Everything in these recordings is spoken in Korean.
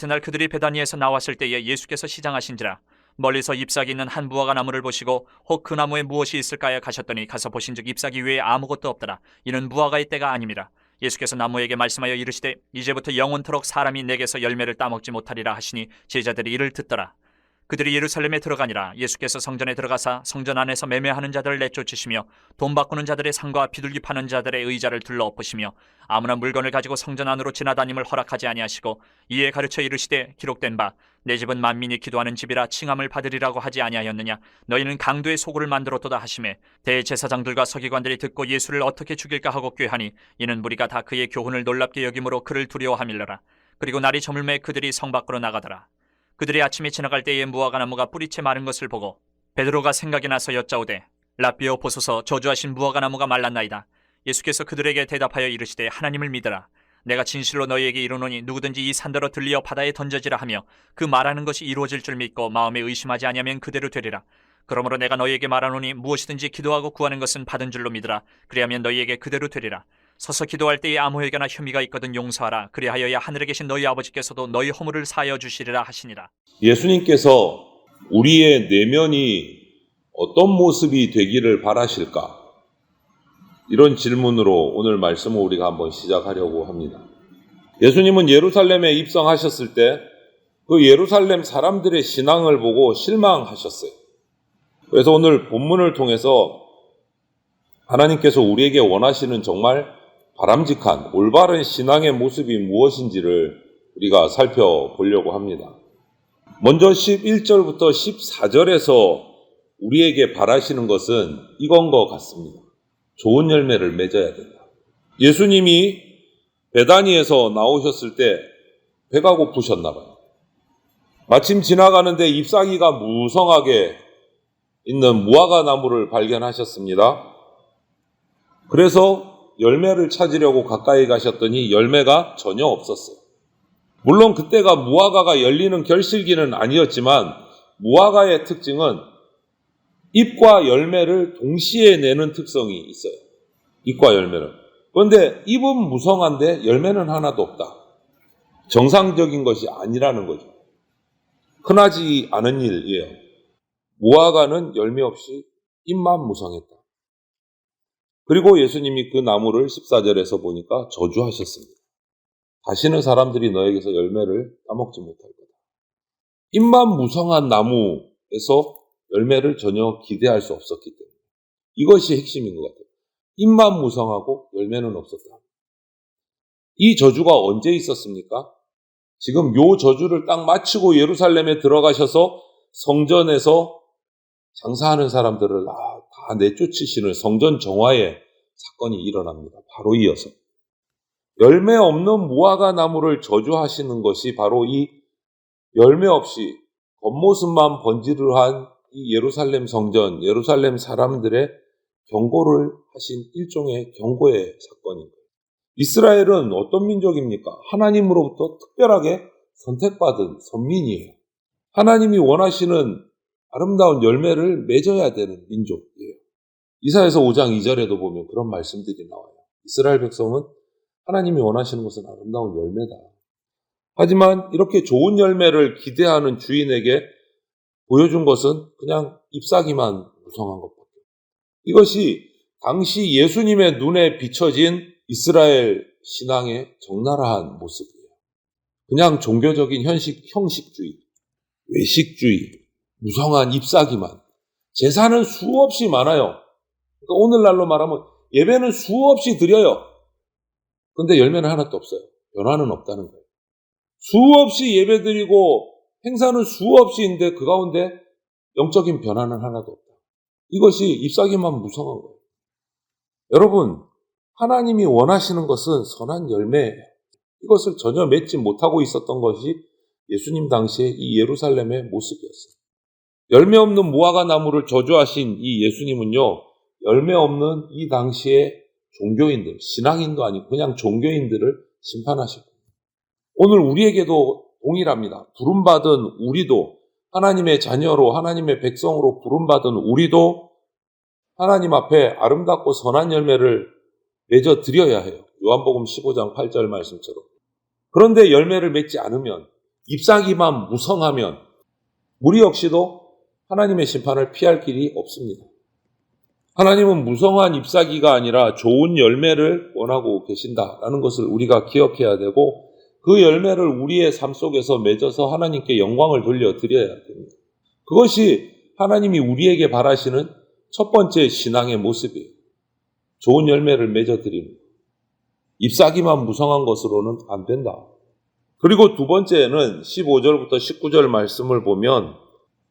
이튿날 그들이 베다니에서 나왔을 때에 예수께서 시장하신지라 멀리서 잎사귀 있는 한 무화과 나무를 보시고 혹 그 나무에 무엇이 있을까요 가셨더니 가서 보신즉 잎사귀 외에 아무것도 없더라. 이는 무화과의 때가 아님이라. 예수께서 나무에게 말씀하여 이르시되 이제부터 영원토록 사람이 내게서 열매를 따먹지 못하리라 하시니 제자들이 이를 듣더라. 그들이 예루살렘에 들어가니라. 예수께서 성전에 들어가사 성전 안에서 매매하는 자들을 내쫓으시며 돈 바꾸는 자들의 상과 비둘기 파는 자들의 의자를 둘러 엎으시며 아무나 물건을 가지고 성전 안으로 지나다님을 허락하지 아니하시고 이에 가르쳐 이르시되 기록된 바 내 집은 만민이 기도하는 집이라 칭함을 받으리라고 하지 아니하였느냐. 너희는 강도의 소굴을 만들었도다 하시매 대제사장들과 서기관들이 듣고 예수를 어떻게 죽일까 하고 꾀하니 이는 무리가 다 그의 교훈을 놀랍게 여김으로 그를 두려워함일러라. 그리고 날이 저물매 그들이 성 밖으로 나가더라. 그들이 아침에 지나갈 때에 무화과 나무가 뿌리채 마른 것을 보고 베드로가 생각이 나서 여짜오되 라삐어 보소서 저주하신 무화과 나무가 말랐나이다. 예수께서 그들에게 대답하여 이르시되 하나님을 믿으라. 내가 진실로 너희에게 이르노니 누구든지 이 산더러 들리어 바다에 던져지라 하며 그 말하는 것이 이루어질 줄 믿고 마음에 의심하지 아니하면 그대로 되리라. 그러므로 내가 너희에게 말하노니 무엇이든지 기도하고 구하는 것은 받은 줄로 믿으라. 그리하면 너희에게 그대로 되리라. 서서 기도할 때에 아무에게나 혐의가 있거든 용서하라. 그리하여야 하늘에 계신 너희 아버지께서도 너희 허물을 사하여 주시리라 하시니라. 예수님께서 우리의 내면이 어떤 모습이 되기를 바라실까? 이런 질문으로 오늘 말씀을 우리가 한번 시작하려고 합니다. 예수님은 예루살렘에 입성하셨을 때 그 예루살렘 사람들의 신앙을 보고 실망하셨어요. 그래서 오늘 본문을 통해서 하나님께서 우리에게 원하시는 정말 바람직한 올바른 신앙의 모습이 무엇인지를 우리가 살펴보려고 합니다. 먼저 11절부터 14절에서 우리에게 바라시는 것은 이건 것 같습니다. 좋은 열매를 맺어야 된다. 예수님이 베다니에서 나오셨을 때 배가 고프셨나 봐요. 마침 지나가는데 잎사귀가 무성하게 있는 무화과 나무를 발견하셨습니다. 그래서 열매를 찾으려고 가까이 가셨더니 열매가 전혀 없었어요. 물론 그때가 무화과가 열리는 결실기는 아니었지만 무화과의 특징은 잎과 열매를 동시에 내는 특성이 있어요. 잎과 열매를. 그런데 잎은 무성한데 열매는 하나도 없다. 정상적인 것이 아니라는 거죠. 흔하지 않은 일이에요. 무화과는 열매 없이 잎만 무성했다. 그리고 예수님이 그 나무를 14절에서 보니까 저주하셨습니다. 다시는 사람들이 너에게서 열매를 따먹지 못할 거다. 잎만 무성한 나무에서 열매를 전혀 기대할 수 없었기 때문에 이것이 핵심인 것 같아요. 잎만 무성하고 열매는 없었다. 이 저주가 언제 있었습니까? 지금 요 저주를 딱 마치고 예루살렘에 들어가셔서 성전에서 장사하는 사람들을 다 내쫓으시는 성전 정화의 사건이 일어납니다. 바로 이어서 열매 없는 무화과 나무를 저주하시는 것이 바로 이 열매 없이 겉모습만 번지르한 이 예루살렘 성전, 예루살렘 사람들의 경고를 하신 일종의 경고의 사건입니다. 이스라엘은 어떤 민족입니까? 하나님으로부터 특별하게 선택받은 선민이에요. 하나님이 원하시는 아름다운 열매를 맺어야 되는 민족이에요. 이사야서 5장 2절에도 보면 그런 말씀들이 나와요. 이스라엘 백성은 하나님이 원하시는 것은 아름다운 열매다. 하지만 이렇게 좋은 열매를 기대하는 주인에게 보여준 것은 그냥 잎사귀만 무성한 것밖에. 이것이 당시 예수님의 눈에 비춰진 이스라엘 신앙의 적나라한 모습이에요. 그냥 종교적인 형식주의, 외식주의, 무성한 잎사귀만. 제사는 수없이 많아요. 그러니까 오늘날로 말하면 예배는 수없이 드려요. 근데 열매는 하나도 없어요. 변화는 없다는 거예요. 수없이 예배 드리고 행사는 수없이 있는데 그 가운데 영적인 변화는 하나도 없다. 이것이 잎사귀만 무성한 거예요. 여러분, 하나님이 원하시는 것은 선한 열매예요. 이것을 전혀 맺지 못하고 있었던 것이 예수님 당시의 이 예루살렘의 모습이었어요. 열매 없는 무화과 나무를 저주하신 이 예수님은요, 열매 없는 이 당시의 종교인들, 신앙인도 아니고 그냥 종교인들을 심판하시고, 오늘 우리에게도 동일합니다. 부름받은 우리도, 하나님의 자녀로, 하나님의 백성으로 부름받은 우리도 하나님 앞에 아름답고 선한 열매를 맺어 드려야 해요. 요한복음 15장 8절 말씀처럼. 그런데 열매를 맺지 않으면 잎사귀만 무성하면 우리 역시도 하나님의 심판을 피할 길이 없습니다. 하나님은 무성한 잎사귀가 아니라 좋은 열매를 원하고 계신다라는 것을 우리가 기억해야 되고, 그 열매를 우리의 삶 속에서 맺어서 하나님께 영광을 돌려드려야 됩니다. 그것이 하나님이 우리에게 바라시는 첫 번째 신앙의 모습이에요. 좋은 열매를 맺어드립니다. 잎사귀만 무성한 것으로는 안 된다. 그리고 두 번째는 15절부터 19절 말씀을 보면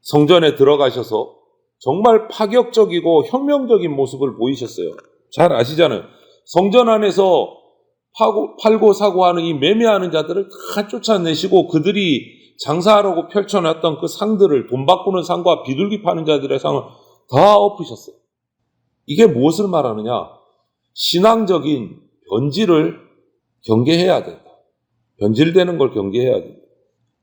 성전에 들어가셔서 정말 파격적이고 혁명적인 모습을 보이셨어요. 잘 아시잖아요. 성전 안에서 팔고 사고 하는 이 매매하는 자들을 다 쫓아내시고 그들이 장사하라고 펼쳐놨던 그 상들을, 돈 바꾸는 상과 비둘기 파는 자들의 상을 다 엎으셨어요. 이게 무엇을 말하느냐? 신앙적인 변질을 경계해야 된다. 변질되는 걸 경계해야 된다.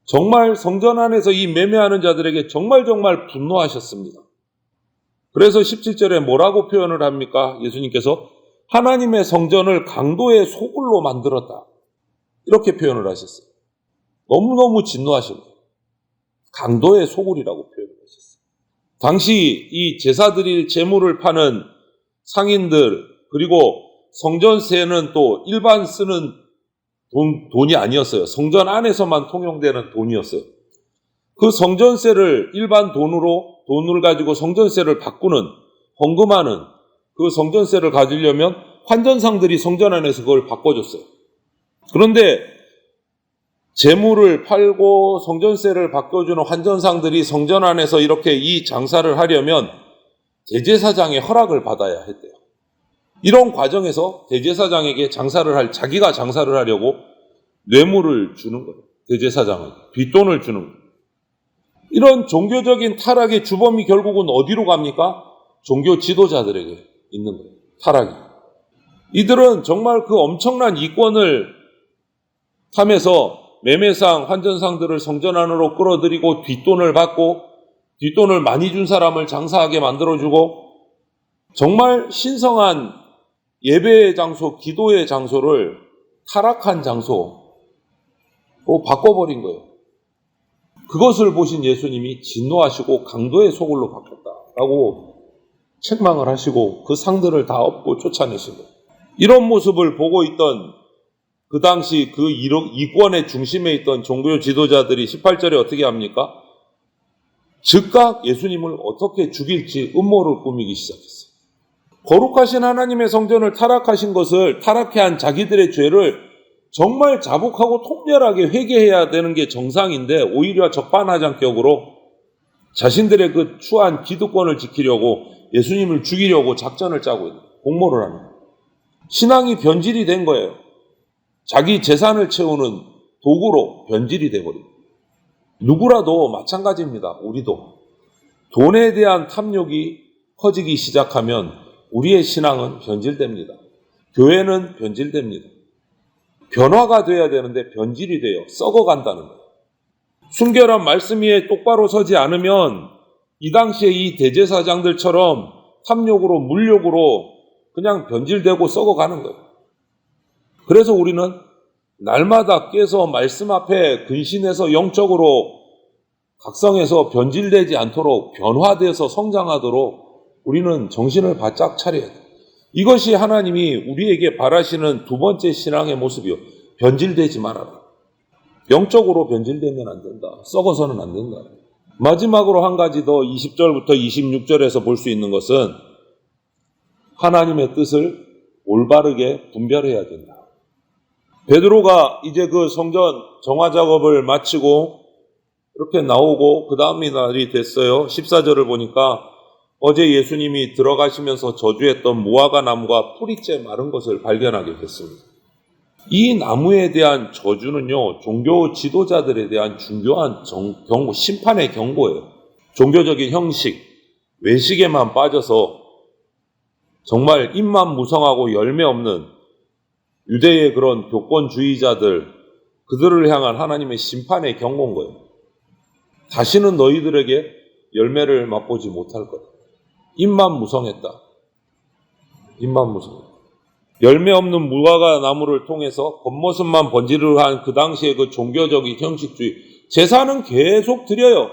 정말 성전 안에서 이 매매하는 자들에게 정말 분노하셨습니다. 그래서 17절에 뭐라고 표현을 합니까? 예수님께서 하나님의 성전을 강도의 소굴로 만들었다. 이렇게 표현을 하셨어요. 너무너무 진노하신 거예요. 강도의 소굴이라고 표현을 하셨어요. 당시 이 제사 드릴 제물을 파는 상인들, 그리고 성전세는 또 일반 쓰는 돈이 아니었어요. 성전 안에서만 통용되는 돈이었어요. 그 성전세를 일반 돈을 가지고 성전세를 바꾸는, 헌금하는 그 성전세를 가지려면 환전상들이 성전 안에서 그걸 바꿔줬어요. 그런데 재물을 팔고 성전세를 바꿔주는 환전상들이 성전 안에서 이렇게 이 장사를 하려면 대제사장의 허락을 받아야 했대요. 이런 과정에서 대제사장에게 자기가 장사를 하려고 뇌물을 주는 거예요. 대제사장은 뒷돈을 주는 거예요. 이런 종교적인 타락의 주범이 결국은 어디로 갑니까? 종교 지도자들에게 있는 거예요. 타락이. 이들은 정말 그 엄청난 이권을 탐해서 매매상, 환전상들을 성전 안으로 끌어들이고 뒷돈을 받고, 뒷돈을 많이 준 사람을 장사하게 만들어주고, 정말 신성한 예배의 장소, 기도의 장소를 타락한 장소로 바꿔버린 거예요. 그것을 보신 예수님이 진노하시고 강도의 소굴로 바꿨다라고 책망을 하시고 그 상들을 다 엎고 쫓아내신 거예요. 이런 모습을 보고 있던 그 당시 그 이권의 중심에 있던 종교 지도자들이 18절에 어떻게 합니까? 즉각 예수님을 어떻게 죽일지 음모를 꾸미기 시작했어요. 거룩하신 하나님의 성전을 타락하신 것을, 타락해 한 자기들의 죄를 정말 자복하고 통렬하게 회개해야 되는 게 정상인데, 오히려 적반하장격으로 자신들의 그 추한 기득권을 지키려고 예수님을 죽이려고 작전을 짜고 있는, 공모를 하는 거예요. 신앙이 변질이 된 거예요. 자기 재산을 채우는 도구로 변질이 돼버립니다. 누구라도 마찬가지입니다. 우리도. 돈에 대한 탐욕이 커지기 시작하면 우리의 신앙은 변질됩니다. 교회는 변질됩니다. 변화가 돼야 되는데 변질이 돼요. 썩어간다는 거예요. 순결한 말씀 위에 똑바로 서지 않으면 이 당시에 이 대제사장들처럼 탐욕으로, 물욕으로 그냥 변질되고 썩어가는 거예요. 그래서 우리는 날마다 깨서 말씀 앞에 근신해서 영적으로 각성해서 변질되지 않도록, 변화돼서 성장하도록 우리는 정신을 바짝 차려야 돼요. 이것이 하나님이 우리에게 바라시는 두 번째 신앙의 모습이요. 변질되지 말아라. 영적으로 변질되면 안 된다. 썩어서는 안 된다. 마지막으로 한 가지 더 20절부터 26절에서 볼 수 있는 것은 하나님의 뜻을 올바르게 분별해야 된다. 베드로가 이제 그 성전 정화 작업을 마치고 이렇게 나오고 그 다음 날이 됐어요. 14절을 보니까 어제 예수님이 들어가시면서 저주했던 무화과 나무가 뿌리째 마른 것을 발견하게 됐습니다. 이 나무에 대한 저주는요, 종교 지도자들에 대한 중요한 경고, 심판의 경고예요. 종교적인 형식, 외식에만 빠져서 정말 입만 무성하고 열매 없는 유대의 그런 교권주의자들, 그들을 향한 하나님의 심판의 경고인 거예요. 다시는 너희들에게 열매를 맛보지 못할 거다. 입만 무성했다. 입만 무성했다. 열매 없는 무화과 나무를 통해서 겉모습만 번지르르 한 그 당시의 그 종교적인 형식주의, 제사는 계속 드려요.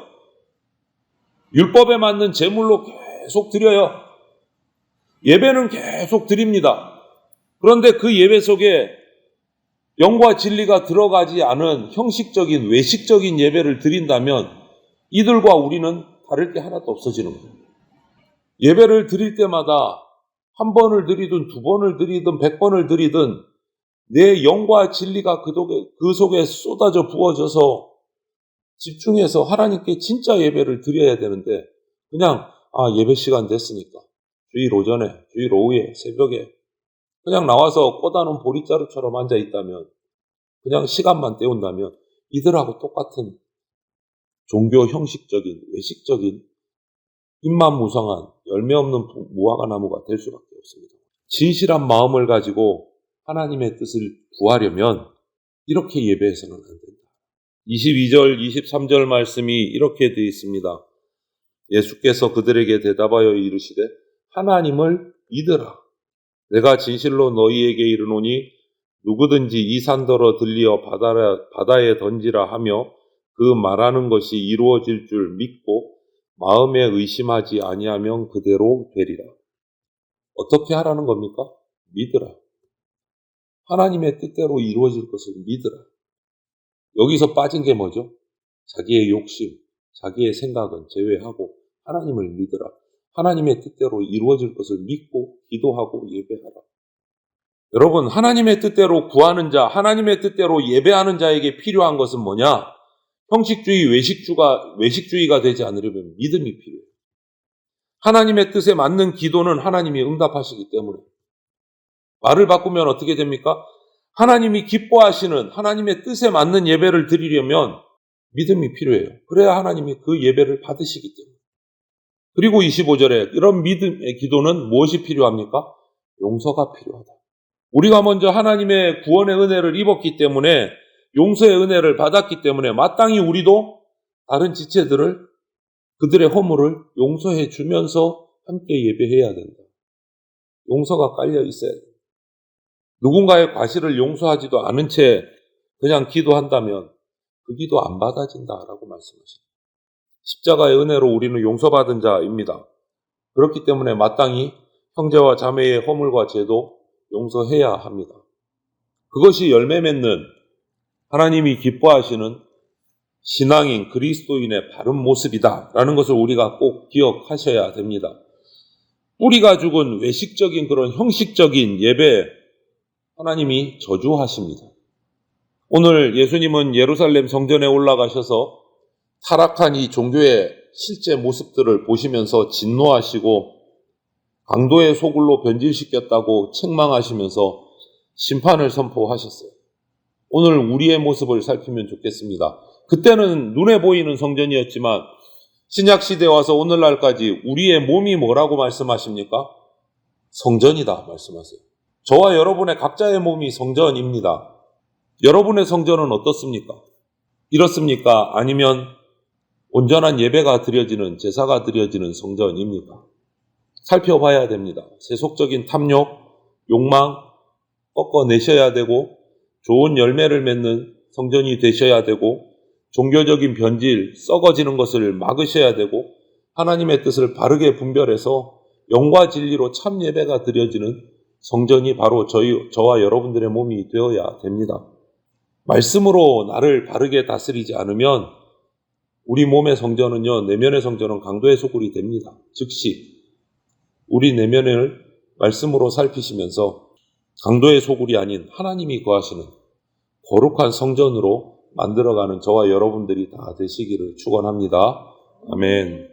율법에 맞는 제물로 계속 드려요. 예배는 계속 드립니다. 그런데 그 예배 속에 영과 진리가 들어가지 않은 형식적인 외식적인 예배를 드린다면 이들과 우리는 다를 게 하나도 없어지는 거예요. 예배를 드릴 때마다 한 번을 드리든 두 번을 드리든 100번을 드리든 내 영과 진리가 그 속에 쏟아져 부어져서 집중해서 하나님께 진짜 예배를 드려야 되는데 그냥 예배 시간 됐으니까 주일 오전에, 주일 오후에, 새벽에 그냥 나와서 꽂아놓은 보리자루처럼 앉아있다면 그냥 시간만 때운다면 이들하고 똑같은 종교 형식적인 외식적인 입만 무성한 열매 없는 무화과 나무가 될 수밖에 없습니다. 진실한 마음을 가지고 하나님의 뜻을 구하려면 이렇게 예배해서는 안 된다. 22절, 23절 말씀이 이렇게 되어 있습니다. 예수께서 그들에게 대답하여 이르시되 하나님을 믿으라. 내가 진실로 너희에게 이르노니 누구든지 이 산더러 들리어 바다에 던지라 하며 그 말하는 것이 이루어질 줄 믿고 마음에 의심하지 아니하면 그대로 되리라. 어떻게 하라는 겁니까? 믿으라. 하나님의 뜻대로 이루어질 것을 믿으라. 여기서 빠진 게 뭐죠? 자기의 욕심, 자기의 생각은 제외하고 하나님을 믿으라. 하나님의 뜻대로 이루어질 것을 믿고 기도하고 예배하라. 여러분, 하나님의 뜻대로 구하는 자, 하나님의 뜻대로 예배하는 자에게 필요한 것은 뭐냐? 형식주의, 외식주의가 되지 않으려면 믿음이 필요해요. 하나님의 뜻에 맞는 기도는 하나님이 응답하시기 때문에. 말을 바꾸면 어떻게 됩니까? 하나님이 기뻐하시는 하나님의 뜻에 맞는 예배를 드리려면 믿음이 필요해요. 그래야 하나님이 그 예배를 받으시기 때문에. 그리고 25절에 이런 믿음의 기도는 무엇이 필요합니까? 용서가 필요하다. 우리가 먼저 하나님의 구원의 은혜를 입었기 때문에 용서의 은혜를 받았기 때문에 마땅히 우리도 다른 지체들을 그들의 허물을 용서해 주면서 함께 예배해야 된다. 용서가 깔려 있어야 된다. 누군가의 과실을 용서하지도 않은 채 그냥 기도한다면 그 기도 안 받아진다라고 말씀하십니다. 십자가의 은혜로 우리는 용서받은 자입니다. 그렇기 때문에 마땅히 형제와 자매의 허물과 죄도 용서해야 합니다. 그것이 열매 맺는 하나님이 기뻐하시는 신앙인 그리스도인의 바른 모습이다라는 것을 우리가 꼭 기억하셔야 됩니다. 뿌리가 죽은 외식적인 그런 형식적인 예배 하나님이 저주하십니다. 오늘 예수님은 예루살렘 성전에 올라가셔서 타락한 이 종교의 실제 모습들을 보시면서 진노하시고 강도의 소굴로 변질시켰다고 책망하시면서 심판을 선포하셨어요. 오늘 우리의 모습을 살피면 좋겠습니다. 그때는 눈에 보이는 성전이었지만 신약시대에 와서 오늘날까지 우리의 몸이 뭐라고 말씀하십니까? 성전이다 말씀하세요. 저와 여러분의 각자의 몸이 성전입니다. 여러분의 성전은 어떻습니까? 이렇습니까? 아니면 온전한 예배가 드려지는 제사가 드려지는 성전입니까? 살펴봐야 됩니다. 세속적인 탐욕, 욕망 꺾어내셔야 되고 좋은 열매를 맺는 성전이 되셔야 되고 종교적인 변질, 썩어지는 것을 막으셔야 되고 하나님의 뜻을 바르게 분별해서 영과 진리로 참 예배가 드려지는 성전이 바로 저와 여러분들의 몸이 되어야 됩니다. 말씀으로 나를 바르게 다스리지 않으면 우리 몸의 성전은요, 내면의 성전은 강도의 소굴이 됩니다. 즉시 우리 내면을 말씀으로 살피시면서 강도의 소굴이 아닌 하나님이 거하시는 거룩한 성전으로 만들어가는 저와 여러분들이 다 되시기를 축원합니다. 아멘.